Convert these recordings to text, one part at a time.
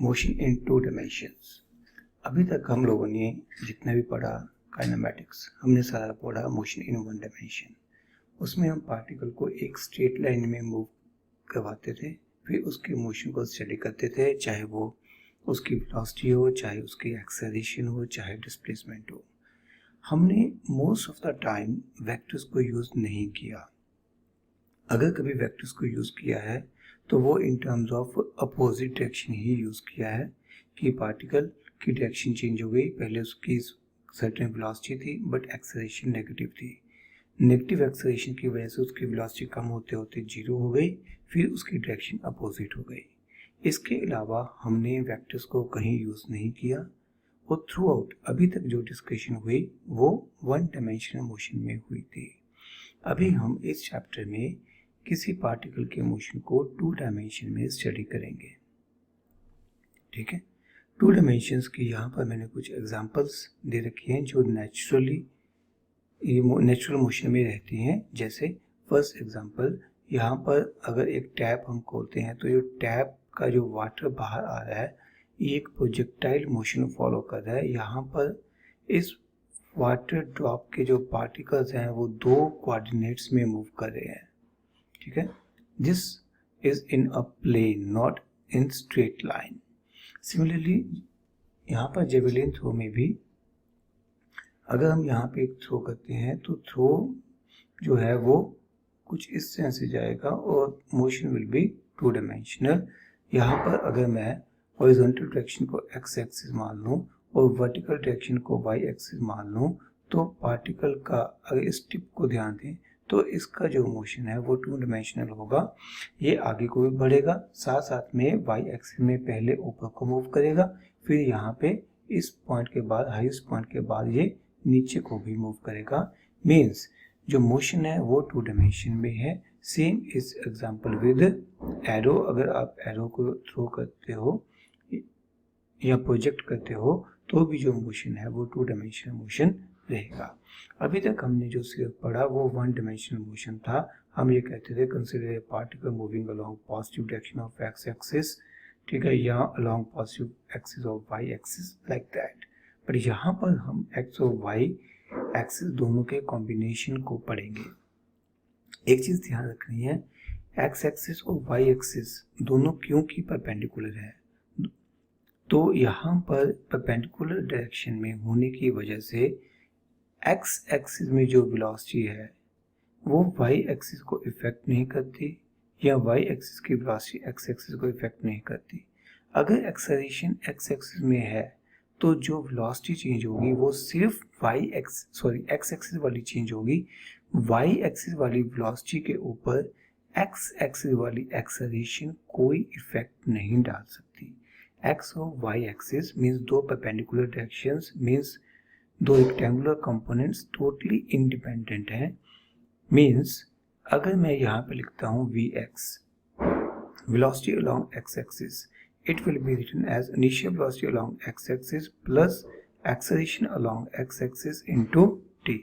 Motion in to dimensions. अभी तक हम लोगों ने जितना भी पढ़ा काइनेमैटिक्स, हमने सारा पढ़ा मोशन इन वन डायमेंशन। उसमें हम पार्टिकल को एक स्ट्रेट लाइन में मूव करवाते थे, फिर उसके मोशन को स्टडी करते थे, चाहे वो उसकी वेलोसिटी हो, चाहे उसकी एक्सेलरेशन हो, चाहे डिस्प्लेसमेंट हो। हमने most of the time vectors को यूज नहीं किया। अगर कभी वेक्टर्स को यूज किया है तो वो in terms of opposite direction he use किया है कि पार्टिकल की डायरेक्शन चेंज हो गई। पहले उसकी सर्टेन वेलोसिटी थी बट एक्सेलरेशन नेगेटिव थी। नेगेटिव एक्सेलरेशन की वजह से उसकी वेलोसिटी कम होते होते जीरो हो गई, फिर उसकी डायरेक्शन अपोजिट हो गई। इसके अलावा हमने वेक्टर्स को कहीं यूज नहीं किया और थ्रू आउट अभी तक जो डिस्कशन हुई वो वन डायमेंशनल मोशन में हुई थी। अभी हम इस चैप्टर में किसी पार्टिकल के मोशन को टू डायमेंशन में स्टडी करेंगे। ठीक है, टू डायमेंशंस की यहाँ पर मैंने कुछ एग्जांपल्स दे रखी हैं जो नेचुरल मोशन में रहती हैं। जैसे फर्स्ट एग्जांपल, यहाँ पर अगर एक टैप हम खोलते हैं तो ये टैप का जो वाटर बाहर आ रहा है ये एक प्रोजेक्टाइल मोशन फॉलो कर रहा है। यहाँ पर इस वाटर ड्रॉप के जो पार्टिकल्स हैं वो दो कोऑर्डिनेट्स में मूव कर रहे हैं। ठीक है, this is in a plane not in straight line. Similarly यहाँ पर जेवलिन थ्रो में भी अगर हम यहाँ पे एक थ्रो करते हैं तो थ्रो जो है वो कुछ इस तरह से जाएगा और motion will be two dimensional. यहाँ पर अगर मैं हॉरिजॉन्टल डायरेक्शन को एक्स एक्सिस मान लूँ और वर्टिकल डायरेक्शन को वाई एक्सिस मान लूँ तो पार्टिकल का, अगर इस टिप को ध्यान दें तो इसका जो मोशन है वो टू डायमेंशनल होगा। ये आगे को भी बढ़ेगा, साथ साथ में वाई एक्सिस में पहले ऊपर को मूव करेगा, फिर यहाँ पे इस पॉइंट के बाद, हाईएस्ट पॉइंट के बाद ये नीचे को भी मूव करेगा। मीन्स जो मोशन है वो टू डायमेंशन में है। Same is example with arrow. अगर आप एरो को थ्रो करते हो या प्रोजेक्ट करते हो तो भी जो मोशन है वो टू डायमेंशनल मोशन रहेगा। अभी तक हमने जो सिर्फ पढ़ा वो वन डायमेंशनल मोशन था। हम ये कहते थे consider a particle moving along positive direction of x axis, ठीक है, या along positive axis of y axis, like that. पर यहाँ पर हम एक्स और वाई एक्सिस दोनों के कॉम्बिनेशन को पढ़ेंगे। एक चीज ध्यान रखनी है, एक्स एक्सिस और वाई एक्सिस दोनों क्यों की परपेंडिकुलर है। तो यहाँ पर परपेंडिकुलर डायरेक्शन में होने की वजह से एक्स एक्सिस में जो वेलोसिटी है वो वाई एक्सिस को इफेक्ट नहीं करती या वाई एक्सिस की वेलोसिटी एक्स एक्सिस को इफेक्ट नहीं करती। अगर एक्सेलरेशन एक्स एक्सिस में है तो जो वेलोसिटी चेंज होगी वो सिर्फ एक्स एक्सिस वाली चेंज होगी। वाई एक्सिस वाली वेलोसिटी के ऊपर एक्स एक्सिस वाली एक्सेलरेशन कोई इफेक्ट नहीं डाल सकती। एक्स और वाई एक्सिस मीन्स दो परपेंडिकुलर डायरेक्शंस, मीन्स दो रेक्टेंगुलर कंपोनेंट्स टोटली इंडिपेंडेंट हैं। मीन्स अगर मैं यहाँ पे लिखता हूँ Vx, velocity along x-axis, it will be written as initial velocity along x-axis plus acceleration along x-axis into t।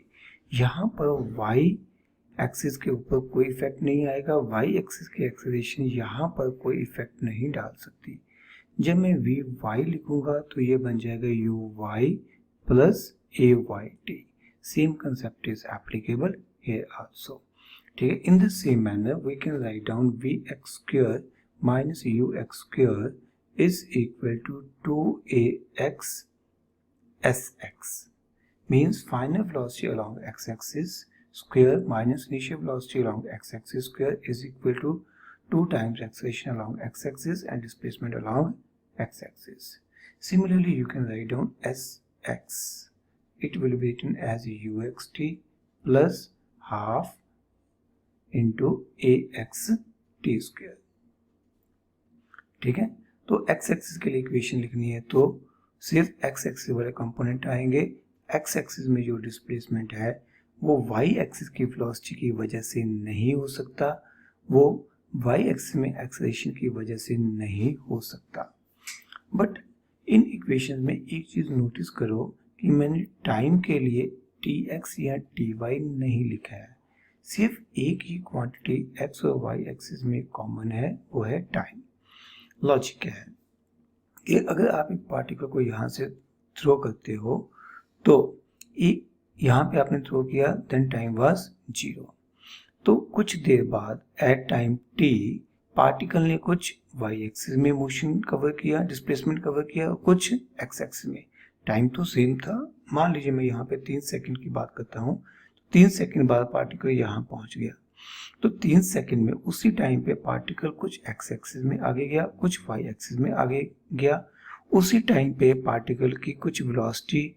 यहाँ पर y एक्सिस के ऊपर कोई इफेक्ट नहीं आएगा, y एक्सिस की एक्सेलरेशन यहाँ पर कोई इफेक्ट नहीं डाल सकती। जब मैं Vy लिखूंगा तो ये बन जाएगा Uy plus AYT। Same concept is applicable here also. ठीक है, in the same manner we can write down Vx square minus Ux square is equal to 2ax sx. Means final velocity along x-axis square minus initial velocity along x-axis square is equal to 2 times acceleration along x-axis and displacement along x-axis. Similarly, you can write down sx. It will be written as uxt plus half into axt square। ठीक है, तो x axis के लिए equation लिखनी है तो सिर्फ x axis वाले कंपोनेंट आएंगे। x एक्सिस में जो डिस्प्लेसमेंट है वो y एक्सिस की वेलोसिटी की वजह से नहीं हो सकता, वो y एक्सिस में एक्सेलरेशन की वजह से नहीं हो सकता। बट इन इक्वेशन में एक चीज नोटिस करो कि मैंने टाइम के लिए tx या ty नहीं लिखा है, सिर्फ एक ही क्वांटिटी x और y एक्सिस में कॉमन है, वो है टाइम। लॉजिक क्या है, अगर आप एक पार्टिकल को यहाँ से थ्रो करते हो तो यहाँ पे आपने थ्रो किया, देन टाइम वाज 0। तो कुछ देर बाद एट टाइम t पार्टिकल ने कुछ y एक्सिस में मोशन कवर किया, डिस्प्लेसमेंट कवर किया, और कुछ x एक्सिस में। टाइम तो सेम था। मान लीजिए मैं यहाँ पे 3 सेकंड की बात करता हूँ, 3 सेकंड बाद पार्टिकल यहाँ पहुँच गया। तो 3 सेकंड में उसी टाइम पे पार्टिकल कुछ x एक्सिस में आगे गया, कुछ y एक्सिस में आगे गया। उसी टाइम पे पार्टिकल की कुछ वेलोसिटी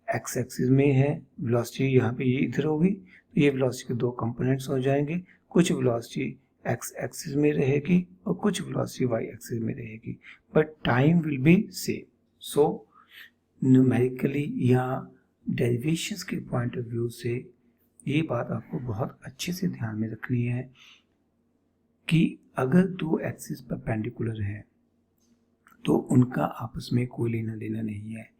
x एक्सिस में है, वेलोसिटी यहाँ पे ये इधर होगी, तो ये वेलोसिटी के दो कंपोनेंट्स हो जाएंगे। कुछ वेलोसिटी x एक्सिस में रहेगी और कुछ वेलोसिटी y एक्सिस में रहेगी, but time will be same. So numerically या डेरिवेशंस के पॉइंट ऑफ व्यू से ये बात आपको बहुत अच्छे से ध्यान में रखनी है कि अगर दो एक्सिस परपेंडिकुलर हैं तो उनका आपस में कोई लेना देना नहीं है।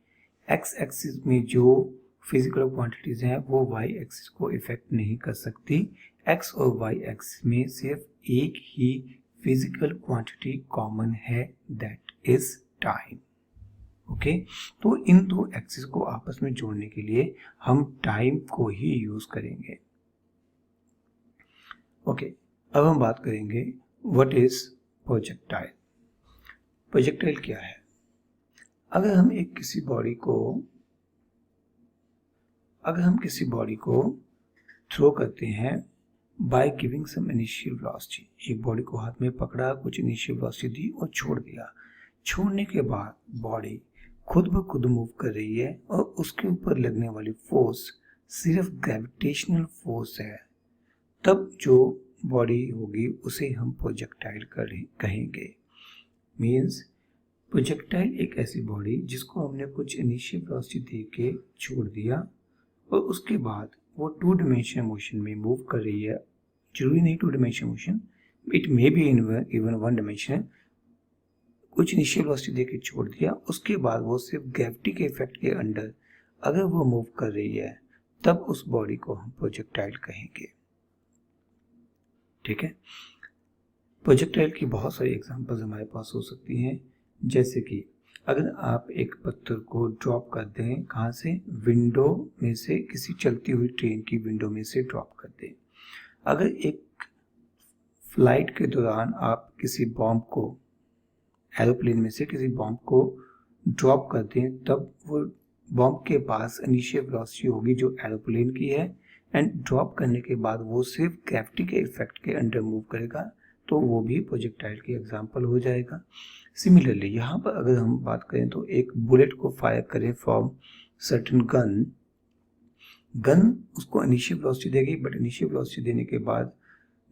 एक्स एक्सिस में जो फिजिकल क्वांटिटीज हैं वो वाई एक्सिस को इफेक्ट नहीं कर सकती। एक्स और वाई एक्सिस में सिर्फ एक ही फिजिकल क्वांटिटी कॉमन है, दैट इज टाइम। ओके, तो इन दो एक्सिस को आपस में जोड़ने के लिए हम टाइम को ही यूज करेंगे। ओके, अब हम बात करेंगे व्हाट इज प्रोजेक्टाइल। प्रोजेक्टाइल क्या है? अगर हम किसी बॉडी को थ्रो करते हैं by giving some initial velocity, एक बॉडी को हाथ में पकड़ा, कुछ इनिशियल वेलोसिटी दी और छोड़ दिया। छोड़ने के बाद बॉडी खुद ब खुद मूव कर रही है और उसके ऊपर लगने वाली फोर्स सिर्फ ग्रेविटेशनल फोर्स है, तब जो बॉडी होगी उसे हम प्रोजेक्टाइल कहेंगे। मीन्स प्रोजेक्टाइल एक ऐसी बॉडी जिसको हमने कुछ इनिशियल वेलोसिटी दे के छोड़ दिया और उसके बाद वो 2 डायमेंशनल मोशन में मूव कर रही है। जरूरी नहीं 2 dimensional motion, it may be even 1 dimension. कुछ इनिशियल वेलोसिटी दे के छोड़ दिया, उसके बाद वो सिर्फ ग्रेविटी के इफेक्ट के अंडर अगर वो मूव कर रही है तब उस बॉडी को हम प्रोजेक्टाइल कहेंगे। ठीक है, प्रोजेक्टाइल की बहुत सारी एग्जांपल्स हमारे पास हो सकती हैं, जैसे कि अगर आप एक पत्थर को ड्रॉप कर दें, कहाँ से? विंडो में से, किसी चलती हुई ट्रेन की विंडो में से ड्रॉप कर दें। अगर एक फ्लाइट के दौरान आप किसी बॉम्ब को, एरोप्लेन में से किसी बॉम्ब को ड्रॉप कर दें, तब वो बॉम्ब के पास इनिशियल वेलोसिटी होगी जो एरोप्लेन की है, एंड ड्रॉप करने के बाद वो सिर्फ ग्रेविटी के इफेक्ट के अंडर मूव करेगा, तो वो भी प्रोजेक्टाइल की एग्जांपल हो जाएगा। सिमिलरली यहाँ पर अगर हम बात करें तो एक बुलेट को फायर करें फ्रॉम सर्टेन गन उसको इनिशियल वेलोसिटी देगी, बट इनिशियल वेलोसिटी देने के बाद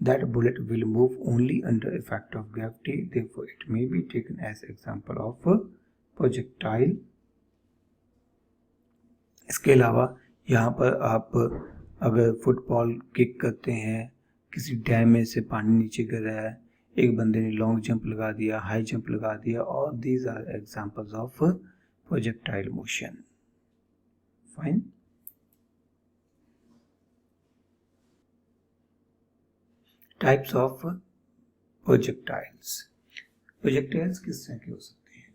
that bullet will move only under effect of gravity, therefore it may be taken as example of a projectile। इसके अलावा यहाँ पर आप अगर फुटबॉल किक करते हैं, किसी डैम में से पानी नीचे गिर रहा है, एक बंदे ने लॉन्ग जंप लगा दिया, हाई जंप लगा दिया, और these are examples of projectile motion. Fine. Types of projectiles. Projectiles किस तरह के हो सकते हैं?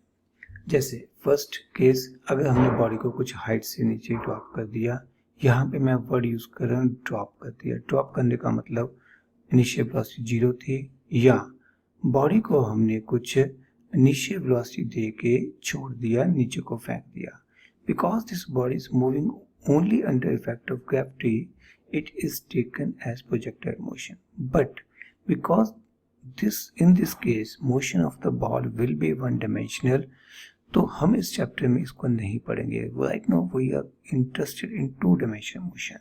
जैसे फर्स्ट केस, अगर हमने बॉडी को कुछ हाइट से नीचे ड्रॉप कर दिया, यहाँ पे मैं वर्ड यूज कर रहा हूँ ड्रॉप कर दिया। ड्रॉप करने का मतलब इनिशियल वेलोसिटी 0 थी, या बॉडी को हमने कुछ इनिशियल वेलोसिटी दे के छोड़ दिया, नीचे को फेंक दिया। Because this body is moving only under effect of gravity, it is taken as projectile motion, but because in this case motion of the ball will be one dimensional, तो हम इस चैप्टर में इसको नहीं पढ़ेंगे। right now we are interested in 2 dimensional motion।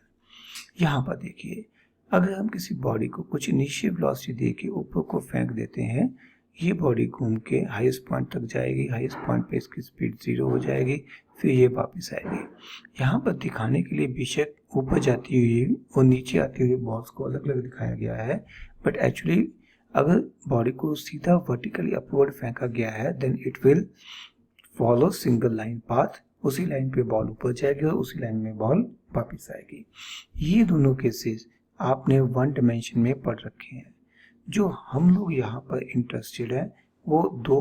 यहाँ पर देखिए, अगर हम किसी बॉडी को कुछ इनिशियल वेलोसिटी दे के ऊपर को फेंक देते हैं, ये बॉडी घूम के हाईएस्ट पॉइंट तक जाएगी, हाईएस्ट पॉइंट पे इसकी स्पीड 0 हो जाएगी, फिर ये वापस आएगी। यहाँ पर दिखाने के लिए बेशक ऊपर जाती हुई और नीचे आती हुई बॉल्स को अलग अलग दिखाया गया है, बट एक्चुअली अगर बॉडी को सीधा वर्टिकली अपवर्ड फेंका गया है, then it will follow single line path. उसी लाइन पे बॉल ऊपर जाएगी और उसी लाइन में बॉल वापस आएगी। ये दोनों केसेस आपने 1 डायमेंशन में पढ़ रखे हैं। जो हम लोग यहाँ पर इंटरेस्टेड है वो 2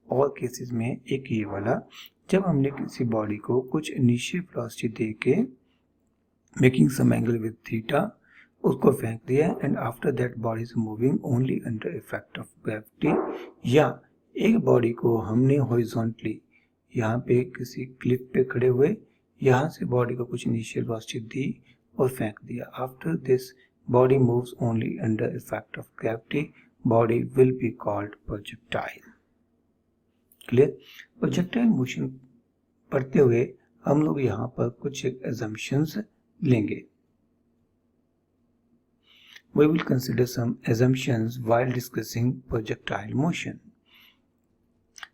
और केसेस में एक ये वाला, जब हमने किसी बॉडी को कुछ इनिशियल वेलोसिटी दे के making some angle with theta उसको फेंक दिया and after that body is moving only under effect of gravity, या एक बॉडी को हमने हॉरिजॉन्टली यहाँ पे किसी क्लिफ पे खड़े हुए यहाँ से बॉडी को कुछ इनिशियल वेलोसिटी दी और फेंक दिया, after this body moves only under effect of gravity, body will be called projectile. Clear? Projectile motion पढ़ते हुए हम लोग यहाँ पर कुछ assumptions लेंगे। We will consider some assumptions while discussing projectile motion.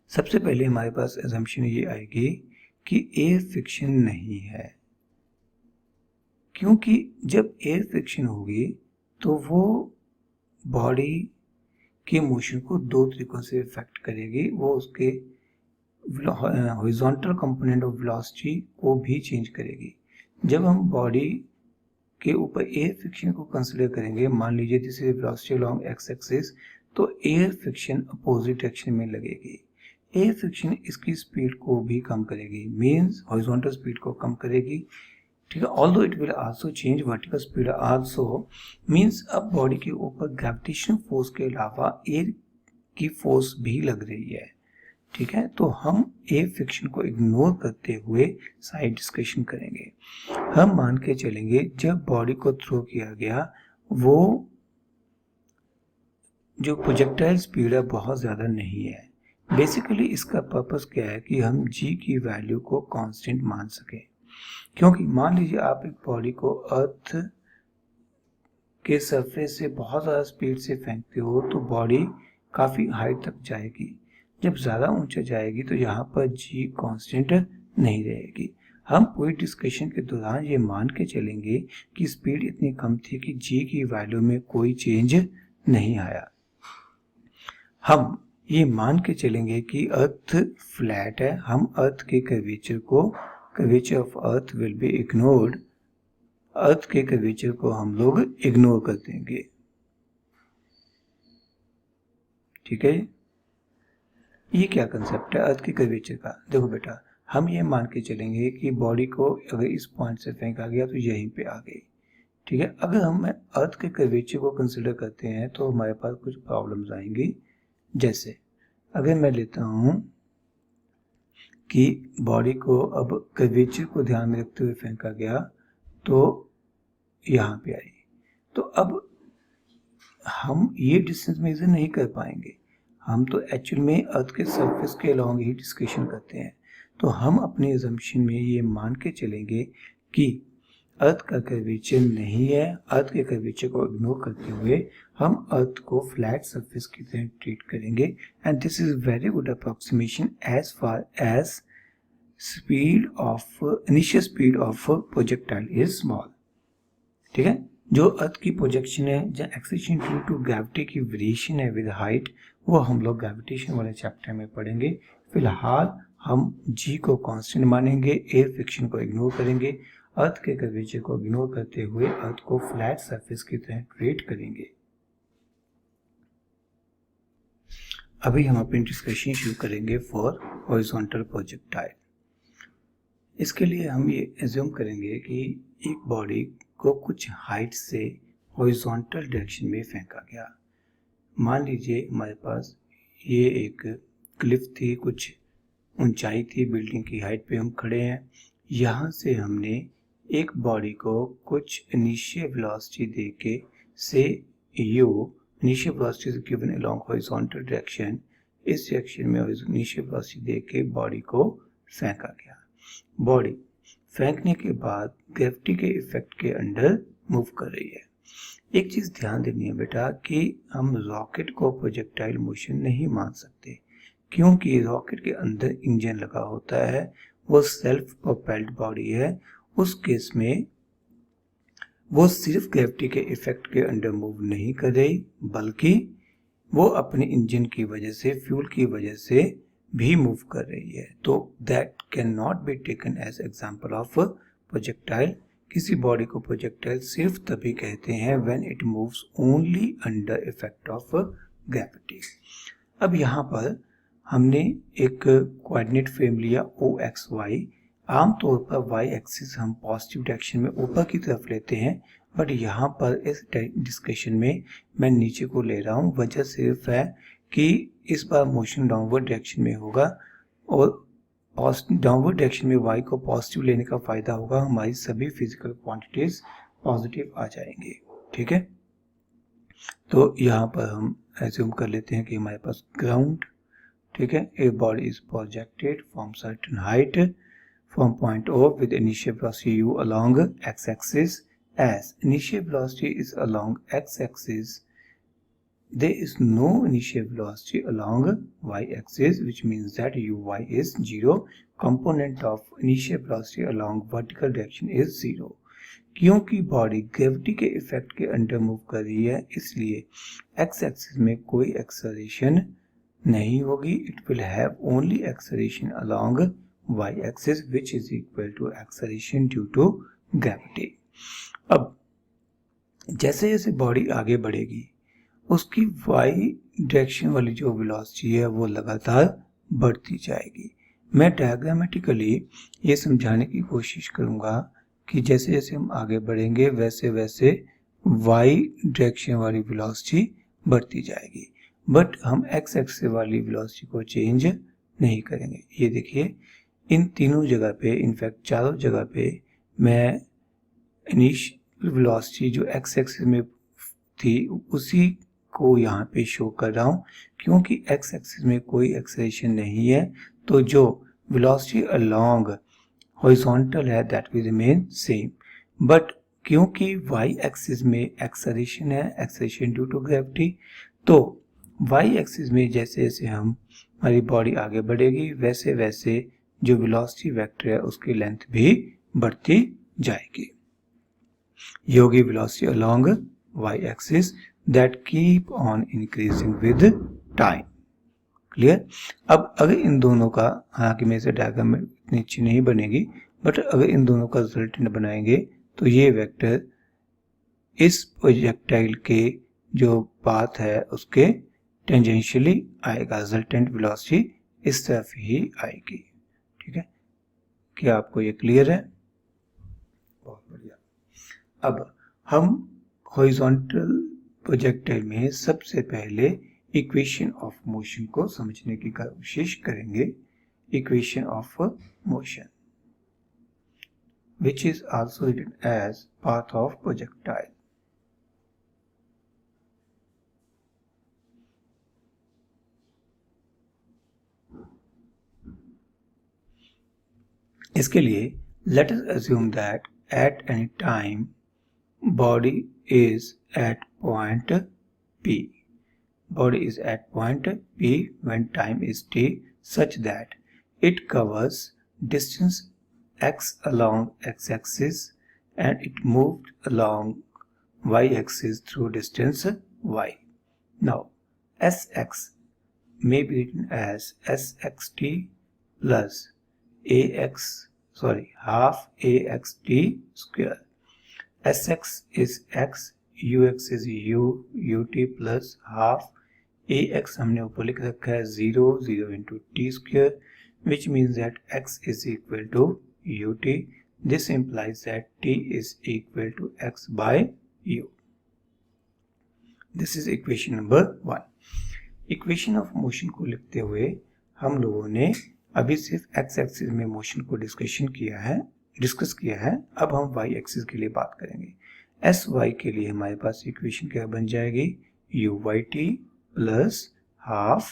सबसे पहले हमारे पास assumption ये आएगी कि एयर फ्रिक्शन नहीं है, क्योंकि जब एयर फ्रिक्शन होगी तो वो बॉडी के मोशन को दो तरीकों से इफेक्ट करेगी, वो उसके हॉरिजॉन्टल कंपोनेंट ऑफ वेलोसिटी को भी चेंज करेगी। जब हम बॉडी के ऊपर एयर फ्रिक्शन को कंसीडर करेंगे, मान लीजिए this is velocity along x axis, तो एयर फ्रिक्शन अपोजिट डायरेक्शन में लगेगी। एयर फ्रिक्शन इसकी स्पीड को भी कम करेगी, मींस हॉरिजॉन्टल स्पीड को कम करेगी, ठीक है। Although it will also change vertical speed also, means अब बॉडी के ऊपर ग्रेविटेशन फोर्स के अलावा एयर की फोर्स भी लग रही है, ठीक है। तो हम एयर फ्रिक्शन को इग्नोर करते हुए साइड डिस्कशन करेंगे। हम मान के चलेंगे जब बॉडी को थ्रो किया गया वो जो प्रोजेक्टाइल स्पीड है बहुत ज़्यादा नहीं है। बेसिकली इसका पर्पस क्या है कि हम जी की वैल्यू को कांस्टेंट मान सके, क्योंकि मान लीजिए आप एक बॉडी को अर्थ के सरफेस से बहुत ज़्यादा स्पीड से फेंकते हो तो बॉडी काफ़ी हाइट तक जाएगी। जब ज़्यादा ऊंचा जाएगी तो यहाँ पर जी कांस्टेंट नहीं रहेगी। हम पूरी डिस्कशन के दौरान ये मान के चलेंगे कि स्पीड इतनी कम थी कि जी की वैल्यू में कोई चेंज नहीं आया। हम ये मान के चलेंगे कि अर्थ फ्लैट है, हम अर्थ के curvature of earth will be ignored, earth के कर्वेचर को हम लोग इग्नोर कर देंगे, ठीक है। ये क्या कंसेप्ट है अर्थ के कर्वेचर का? देखो बेटा, हम ये मान के चलेंगे कि बॉडी को अगर इस पॉइंट से फेंका गया तो यहीं पे आ गई, ठीक है। अगर हम अर्थ के कर्वेचर को कंसिडर करते हैं तो हमारे पास कुछ प्रॉब्लम्स आएंगी। जैसे अगर मैं लेता हूं कि बॉडी को अब कर्वेचर को ध्यान में रखते हुए फेंका गया तो यहाँ पे आई, तो अब हम ये डिस्टेंस मेजर नहीं कर पाएंगे, हम तो एक्चुअल में अर्थ के सरफेस के अलोंग ही डिस्कशन करते हैं। तो हम अपने अजम्पशन में ये मान के चलेंगे कि अर्थ का कर्वेचर नहीं है, अर्थ के कर्वेचर को इग्नोर करते हुए हम अर्थ को फ्लैट सरफेस की तरह ट्रीट करेंगे, and this is very good approximation as far as speed of initial speed of projectile is small, ठीक है। जो अर्थ की प्रोजेक्शन है, जो एक्सेलेरेशन ड्यू टू ग्रेविटी की वेरिएशन है विद हाइट, वो हम लोग ग्रेविटेशन वाले चैप्टर में पढ़ेंगे। फिलहाल हम जी को कांस्टेंट मानेंगे, एयर फ्रिक्शन को इग्नोर करेंगे, अर्थ के कर्वेचर को इग्नोर करते हुए अर्थ को फ्लैट सरफेस की तरह ट्रीट करेंगे। अभी हम अपनी डिस्कशन शुरू करेंगे फॉर हॉरिजॉन्टल प्रोजेक्टाइल। इसके लिए हम ये एज्यूम करेंगे कि एक बॉडी को कुछ हाइट से हॉरिजॉन्टल डायरेक्शन में फेंका गया। मान लीजिए हमारे पास ये एक क्लिफ थी, कुछ ऊंचाई थी, बिल्डिंग की हाइट पे हम खड़े हैं। यहाँ से हमने एक बॉडी को कुछ इनिशियल वेलोसिटी देके से you initial velocity is given along horizontal direction, इस डायरेक्शन में इनिशियल वेलोसिटी देके बॉडी को फेंका गया। बॉडी फेंकने के बाद ग्रेविटी के इफेक्ट के अंडर मूव कर रही है। एक चीज ध्यान देनी है बेटा कि हम रॉकेट को प्रोजेक्टाइल मोशन नहीं मान सकते, क्योंकि रॉकेट के अंदर इंजन लगा होता है, वो सेल्फ प्रोपेल्ड बॉडी है। उस केस में वो सिर्फ ग्रेविटी के इफेक्ट के अंडर मूव नहीं कर रही, बल्कि वो अपने इंजन की वजह से, फ्यूल की वजह से भी मूव कर रही है। तो that can not be taken as example of projectile. किसी बॉडी को प्रोजेक्टाइल सिर्फ तभी कहते हैं when it moves only under effect of gravity. अब यहाँ पर हमने एक कोऑर्डिनेट फ्रेम लिया OXY। आमतौर पर वाई एक्सिस हम पॉजिटिव डायरेक्शन में ऊपर की तरफ लेते हैं, बट यहाँ पर इस डिस्कशन में मैं नीचे को ले रहा हूँ। वजह सिर्फ है कि इस बार मोशन डाउनवर्ड डायरेक्शन में होगा और डाउनवर्ड डायरेक्शन में वाई को पॉजिटिव लेने का फायदा होगा, हमारी सभी फिजिकल क्वांटिटीज पॉजिटिव आ जाएंगे। ठीक है, तो यहाँ पर हम एज्यूम कर लेते हैं कि हमारे पास ग्राउंड, ठीक है, a body is projected from certain height from point O with initial velocity u along x-axis. As initial velocity is along x-axis, there is no initial velocity along y-axis, which means that uy is 0. Component of initial velocity along vertical direction is 0. क्योंकि body gravity के effect के under move कर रही है, इसलिए x axis में कोई acceleration नहीं होगी। It will have only acceleration along y axis which is equal to acceleration due to gravity. अब जैसे जैसे बॉडी आगे बढ़ेगी उसकी वाई डायरेक्शन वाली जो वेलोसिटी है वो लगातार बढ़ती जाएगी। मैं डायग्रामेटिकली ये समझाने की कोशिश करूंगा कि जैसे जैसे हम आगे बढ़ेंगे वैसे वैसे वाई डायरेक्शन वाली वेलोसिटी बढ़ती जाएगी, बट हम एक्स एक्सिस वाली वेलोसिटी को चेंज नहीं करेंगे। ये देखिए इन तीनों जगह पे, इनफैक्ट चारों जगह पे मैं इनिशियल वेलोसिटी जो एक्स एक्सिस में थी उसी को यहाँ पे शो कर रहा हूँ। क्योंकि एक्स एक्सिस में कोई एक्सेलरेशन नहीं है तो जो वेलोसिटी अलोंग हॉरिजॉन्टल है that will remain same, but क्योंकि वाई एक्सिस में एक्सेलरेशन है, एक्सेलरेशन ड्यू टू ग्रेविटी, तो वाई एक्सिस में जैसे जैसे हमारी बॉडी आगे बढ़ेगी वैसे वैसे जो वेलोसिटी वेक्टर है उसकी लेंथ भी बढ़ती जाएगी। ये होगी velocity along y axis that keep on increasing with time. Clear? अब अगर इन दोनों का, हालांकि मेरे से डायग्राम में इतनी अच्छी नहीं बनेगी, बट अगर इन दोनों का रिजल्टेंट बनाएंगे तो ये वेक्टर इस प्रोजेक्टाइल के जो पाथ है उसके टेंजेंशियली आएगा, रिजल्टेंट वेलोसिटी इस तरफ ही आएगी। ठीक है, क्या आपको ये क्लियर है? बहुत बढ़िया। अब हम हॉरिजॉन्टल प्रोजेक्टाइल में सबसे पहले इक्वेशन ऑफ मोशन को समझने की कोशिश करेंगे। Equation of motion which is also written as path of projectile. इसके लिए let us assume that at any time body is at point P. Body is at point P when time is t such that it covers distance x along x-axis and it moved along y-axis through distance y. Now sx may be written as sxt plus half axt square. Sx is x, ux is ut plus half ax हमने ऊपर लिख रखा है 0 into t square, which means that x is equal to ut. This implies that t is equal to x by u. This is equation number 1. Equation of motion को लिखते हुए हम लोगों ने अभी सिर्फ एक्स एक्सिस में मोशन को डिस्कस किया है। अब हम वाई एक्सिस के लिए बात करेंगे। एस वाई के लिए हमारे पास इक्वेशन क्या बन जाएगी? U y t plus half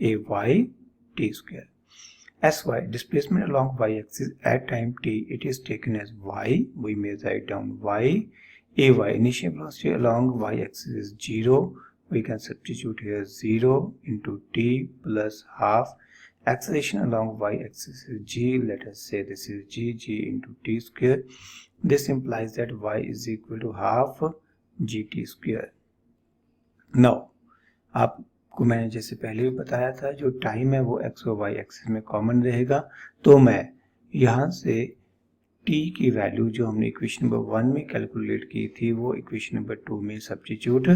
a y t square. Sy, displacement along y-axis at time t, it is taken as y. We may write down y. Ay, initial velocity along y-axis is 0. We can substitute here 0 into t plus half. Acceleration along y-axis is g. Let us say this is g into t square. This implies that y is equal to half gt square. Now, आपको मैंने जैसे पहले भी बताया था जो time है वो एक्स और वाई एक्सिस में कॉमन रहेगा, तो मैं यहाँ से t की वैल्यू जो हमने इक्वेशन नंबर 1 में कैलकुलेट की थी वो इक्वेशन नंबर 2 में सब्स्टिट्यूट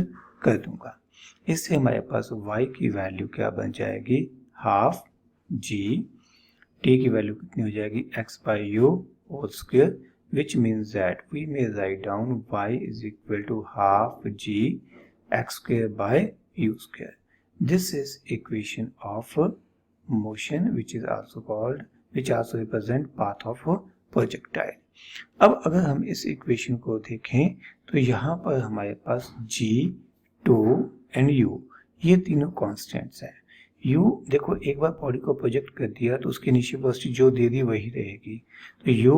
कर दूंगा। इससे हमारे पास y की वैल्यू क्या बन जाएगी? हाफ जी, टी की वैल्यू कितनी हो जाएगी x by u whole square, which means that we may write down y is equal to half g x square by u square. This is equation of motion which also represent path of projectile. अब अगर हम इस equation को देखें तो यहाँ पर हमारे पास g, 2 एंड u ये तीनों कॉन्स्टेंट्स हैं। u देखो एक बार बॉडी को प्रोजेक्ट कर दिया तो उसकी इनिशियल वेलोसिटी जो दे दी वही रहेगी, तो u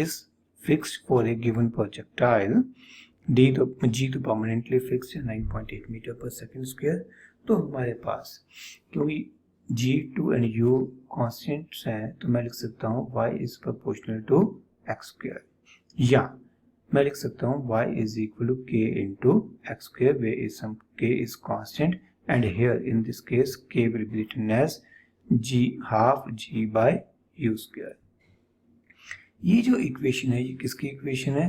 is fixed for a given projectile, g तो परमानेंटली फिक्स्ड है 9.8 मीटर पर सेकेंड स्क्वायर। तो हमारे पास क्योंकि g, 2 एंड u कॉन्स्टेंट्स हैं तो मैं लिख सकता हूँ y is proportional to x square, या मैं लिख सकता हूँ y is equal to k into x square where is some k is constant and here in this case k will be written as g half g by u square। ये जो equation है ये किसकी equation है?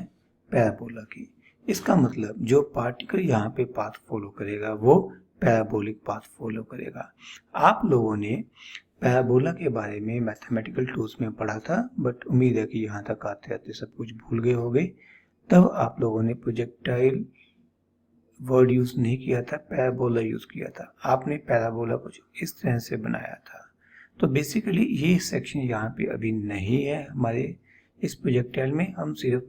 Parabola की। इसका मतलब जो पार्टिकल यहाँ पे पाथ फॉलो करेगा वो पैराबोलिक पाथ फॉलो करेगा। आप लोगों ने पैराबोला के बारे में मैथमेटिकल टूल्स में पढ़ा था, बट उम्मीद है कि यहाँ तक आते आते सब कुछ भूल गए होंगे। तब आप लोगों ने प्रोजेक्टाइल वर्ड यूज नहीं किया था, पैराबोला यूज किया था। आपने पैराबोला कुछ इस तरह से बनाया था। तो बेसिकली ये सेक्शन यहाँ पे अभी नहीं है हमारे इस प्रोजेक्टाइल में, हम सिर्फ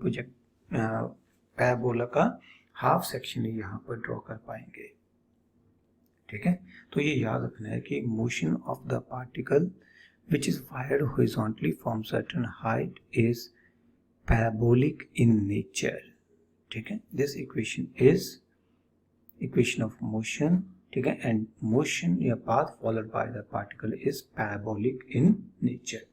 पैराबोला का हाफ सेक्शन ही यहाँ पर ड्रॉ कर पाएंगे। ठीक है, तो ये याद रखना है कि motion of the particle which is fired horizontally from certain height is parabolic in nature. ठीक है, this equation is equation of motion. ठीक है, एंड मोशन या path followed by the particle is parabolic in nature.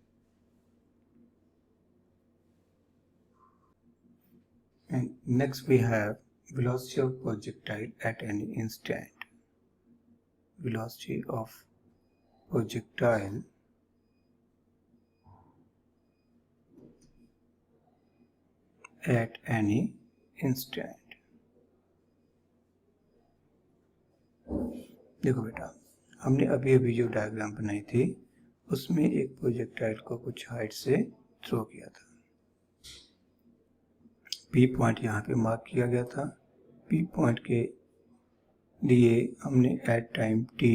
And next we have velocity of projectile at any instant. Velocity of projectile at any instant. देखो बेटा, हमने अभी अभी जो diagram बनाई थी उसमें एक प्रोजेक्टाइल को कुछ हाइट से थ्रो किया था। P पॉइंट यहाँ पे मार्क किया गया था। P पॉइंट के लिए हमने एट टाइम t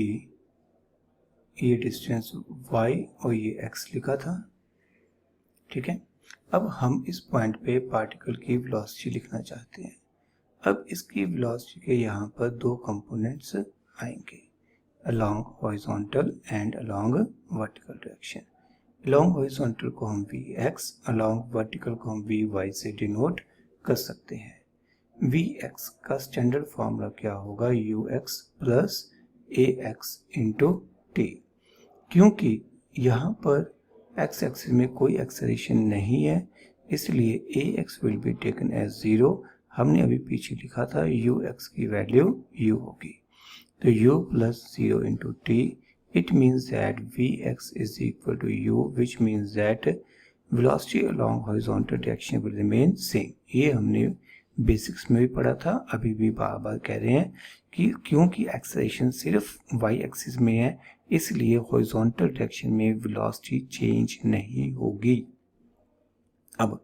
ये डिस्टेंस y और ये x लिखा था। ठीक है, अब हम इस पॉइंट पे पार्टिकल की वेलोसिटी लिखना चाहते हैं। अब इसकी वेलोसिटी के यहाँ पर दो कंपोनेंट्स आएंगे, along horizontal and along vertical direction. Along horizontal को हम vx, अलोंग वर्टिकल को हम vy से डिनोट कर सकते हैं। Vx का स्टैंडर्ड फॉर्मूला क्या होगा? Ux plus Ax into T. क्योंकि यहाँ पर x एक्सिस में कोई एक्सेलरेशन नहीं है इसलिए Ax will be taken as 0। हमने अभी पीछे लिखा था Ux की वैल्यू u होगी, तो u plus 0 into t. It means that Vx is equal to u, which means that velocity along horizontal direction will remain same। ये हमने बेसिक्स में भी पढ़ा था, अभी भी बार बार कह रहे हैं कि क्योंकि एक्सेलरेशन सिर्फ y एक्सिस में है इसलिए हॉरिजॉन्टल डायरेक्शन में वेलोसिटी चेंज नहीं होगी। अब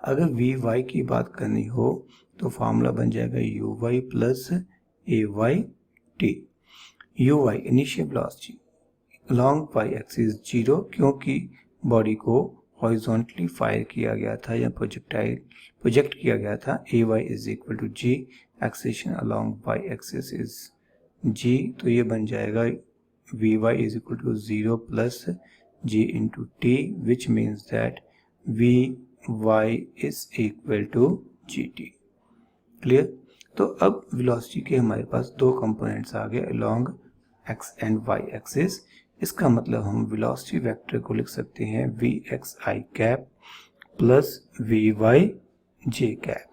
अगर vy की बात करनी हो तो फॉर्मूला बन जाएगा uy plus ayt। uy initial velocity along y axis 0, क्योंकि बॉडी को हॉरिजॉन्टली फायर किया गया था या प्रोजेक्ट किया गया था। ay is equal to g, acceleration along y axis is g, तो ये बन जाएगा vy is equal to 0 plus g into t, which means that vy is equal to gt। Clear? तो अब वेलोसिटी के हमारे पास दो कंपोनेंट्स आ गए along x and y axis. इसका मतलब हम वेलोसिटी वेक्टर को लिख सकते हैं vxi cap plus vy j cap.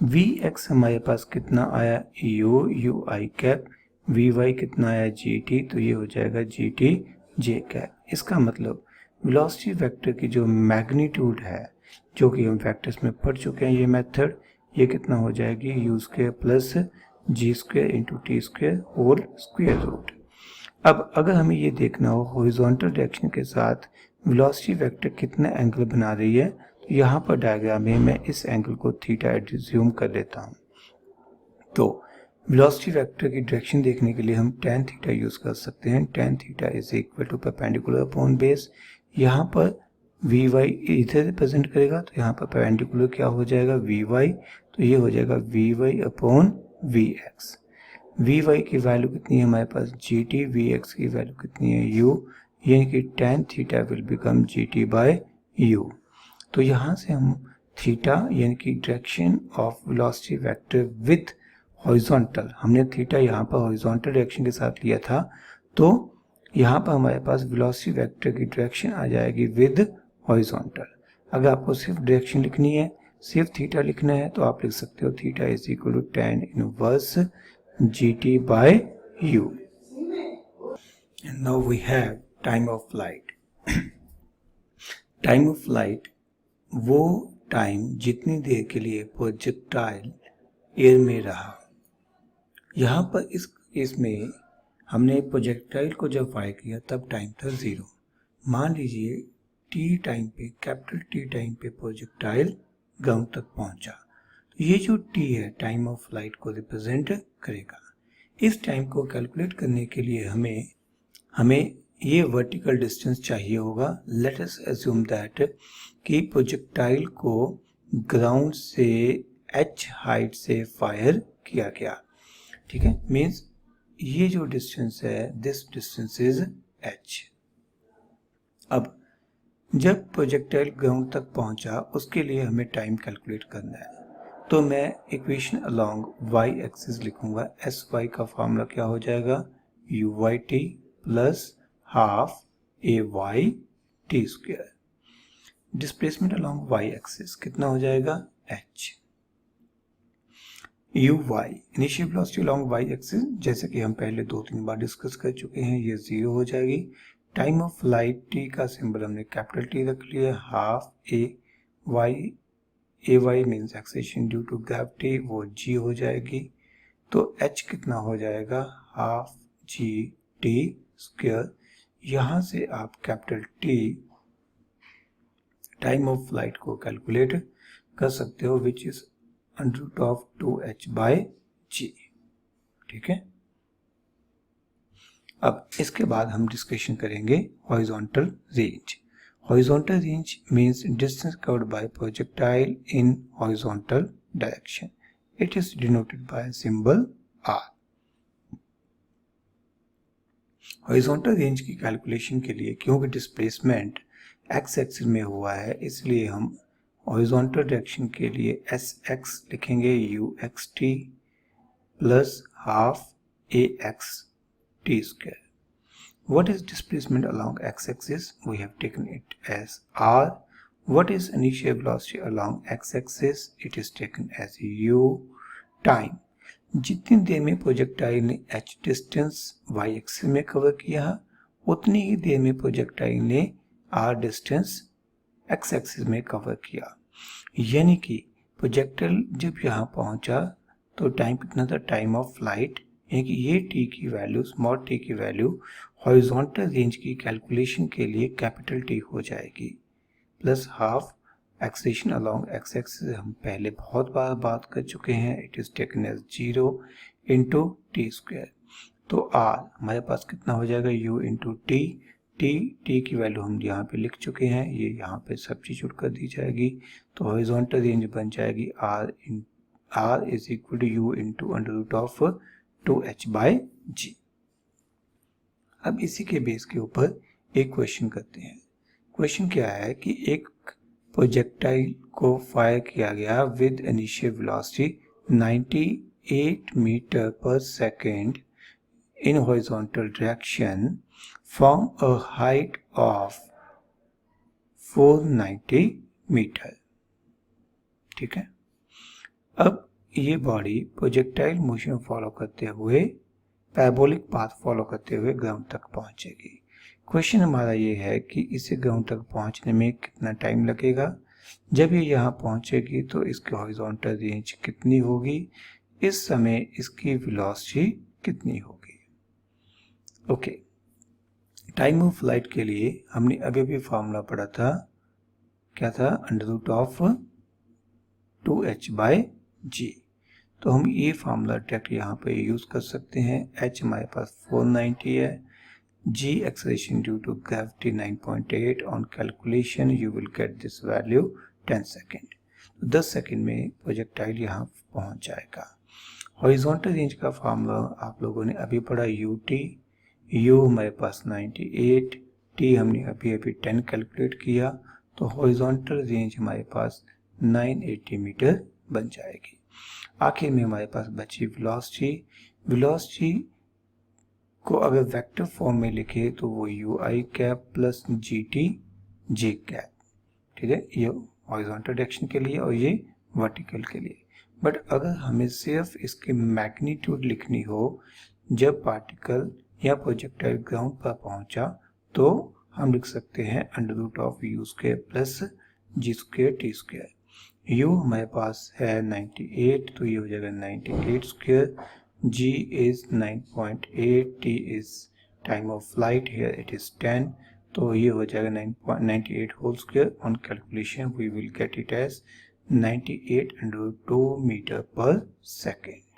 vx हमारे पास कितना आया ui कैप, vy कितना आया gt, तो ये हो जाएगा gt j कैप। इसका मतलब वेलोसिटी वेक्टर की जो मैग्नीट्यूड है, जो कि हम वेक्टर्स में पढ़ चुके हैं ये मेथड, ये कितना हो जाएगी u square plus g square into t square whole square root. अब अगर हमें ये देखना हो हॉरिजॉन्टल डायरेक्शन के साथ वेलोसिटी वेक्टर कितना एंगल बना रही है, तो यहाँ पर डायग्राम में मैं इस एंगल को थीटा एज्यूम कर लेता हूँ। तो वेलोसिटी वेक्टर की डायरेक्शन देखने के लिए हम tan थीटा यूज कर सकते हैं। tan theta is equal to perpendicular upon base. यहाँ पर वी वाई इधर रिप्रेजेंट करेगा, तो यहाँ पर परपेंडिकुलर क्या हो जाएगा, वी वाई, तो ये हो जाएगा v y upon v x. V y की वैल्यू कितनी है हमारे पास, जी टी। वी एक्स की वैल्यू कितनी है, यू, यानी कि tan theta will become g t by u. तो यहाँ से हम थीटा यानी कि direction of velocity vector with horizontal, हमने थीटा यहाँ पर हॉरिजॉन्टल डायरेक्शन के साथ लिया था, तो यहाँ पर हमारे पास वेलोसिटी वेक्टर की डायरेक्शन आ जाएगी विद हॉरिजॉन्टल। अगर आपको सिर्फ डायरेक्शन लिखनी है, सिर्फ थीटा लिखना है, तो आप लिख सकते हो theta is equal to tan inverse gt by u. And now we have time of flight. Time of flight वो टाइम जितनी देर के लिए प्रोजेक्टाइल एयर में रहा। यहाँ पर इस केस में हमने प्रोजेक्टाइल को जब फायर किया तब टाइम था 0। मान लीजिए टी टाइम पे, कैपिटल टी टाइम पे प्रोजेक्टाइल ग्राउंड तक पहुंचा, तो ये जो टी है टाइम ऑफ फ्लाइट को रिप्रेजेंट करेगा। इस टाइम को कैलकुलेट करने के लिए हमें ये वर्टिकल डिस्टेंस चाहिए होगा। लेट अस अज्यूम दैट कि प्रोजेक्टाइल को ग्राउंड से h हाइट से फायर किया गया, ठीक है। मीन्स ये जो डिस्टेंस है, दिस डिस्टेंस इज h। अब जब प्रोजेक्टाइल ग्राउंड तक पहुंचा उसके लिए हमें टाइम कैलकुलेट करना है, तो मैं इक्वेशन अलोंग y एक्सिस लिखूंगा। sy का फॉर्मूला क्या हो जाएगा, uyt plus half ay t square. Displacement along y axis कितना हो जाएगा, h। uy initial velocity along y axis, जैसे कि हम पहले 2-3 बार डिस्कस कर चुके हैं, ये 0 हो जाएगी। टाइम ऑफ फ्लाइट t का सिंबल हमने कैपिटल T रख लिया, half ay means acceleration due to gravity, वो g हो जाएगी। तो h कितना हो जाएगा, हाफ g t स्क्वायर। यहाँ से आप capital T time of flight को कैलकुलेट कर सकते हो, विच इज √2h/g, ठीक है। अब इसके बाद हम डिस्कशन करेंगे horizontal range. Horizontal range means distance covered by projectile in horizontal direction. It is denoted by symbol r। Horizontal range की कैलकुलेशन के लिए, क्योंकि डिस्प्लेसमेंट x एक्सिस में हुआ है, इसलिए हम हॉरिजॉन्टल डायरेक्शन के लिए sx लिखेंगे uxt plus half axt square. What is displacement along x-axis? We have taken it as r. What is initial velocity along x-axis? It is taken as u. Time. जितनी देर में projectile ने h distance y axis में cover किया, उतनी ही देर में projectile ने r distance x axis में cover किया। यानी कि प्रोजेक्टाइल जब यहाँ पहुंचा तो टाइम कितना था, टाइम ऑफ फ्लाइट, यानी कि ये t की वैल्यू, स्मॉल t की वैल्यू हॉरिजॉन्टल रेंज की कैलकुलेशन के लिए कैपिटल T हो जाएगी, plus half acceleration along x axis हम पहले बहुत बार बात कर चुके हैं, it is taken as 0 into t square. तो r हमारे पास कितना हो जाएगा, u इंटू t की वैल्यू हम यहाँ पे लिख चुके हैं, ये यहाँ पे सब्स्टिट्यूट कर दी जाएगी, तो हॉरिजॉन्टल रेंज बन जाएगी r is equal to u into √2h/g। अब इसी के बेस के ऊपर एक क्वेश्चन करते हैं। क्वेश्चन क्या है कि एक प्रोजेक्टाइल को फायर किया गया with initial velocity 98 metre per second in horizontal direction from a height of 490 metre, ठीक है। अब ये बॉडी प्रोजेक्टाइल मोशन फॉलो करते हुए, पैराबोलिक पाथ फॉलो करते हुए ग्राउंड तक पहुंचेगी। क्वेश्चन हमारा ये है कि इसे ग्राउंड तक पहुंचने में कितना टाइम लगेगा। जब ये यहाँ पहुंचेगी तो इसकी हॉरिजॉन्टल रेंज कितनी होगी, इस समय इसकी वेलोसिटी कितनी होगी। ओके, टाइम ऑफ फ्लाइट के लिए हमने अभी भी फॉर्मूला पढ़ा था, क्या था, √of 2h/g। तो हम ये फार्मूला डायरेक्ट यहाँ पे यूज कर सकते हैं। h हमारे पास 490 है, g acceleration due to gravity 9.8, on calculation you will get this value 10 second. तो 10 सेकेंड में प्रोजेक्टाइल यहाँ पहुंच जाएगा। हॉरिजॉन्टल रेंज का फार्मूला आप लोगों ने अभी पढ़ा, ut, u हमारे पास 98, t हमने अभी 10 कैलकुलेट किया, तो हॉरिजॉन्टल रेंज हमारे पास 980 मीटर बन जाएगी। आखिर में हमारे पास बची वेलोसिटी। वेलोसिटी को अगर वेक्टर फॉर्म में लिखे तो वो ui cap plus gt j cap, ठीक है, ये हॉरिजॉन्टल डायरेक्शन के लिए और ये वर्टिकल के लिए। बट अगर हमें सिर्फ इसकी मैग्नीट्यूड लिखनी हो जब पार्टिकल या प्रोजेक्टाइल ग्राउंड पर पहुंचा, तो हम लिख सकते हैं √u² प्लस g²t²। u हमारे पास है 98, तो ये हो जाएगा 98²। g is 9.8, t is time of flight, here it is 10, तो ये हो जाएगा 98 whole square. On calculation we will get it as 98 √2 metre per second.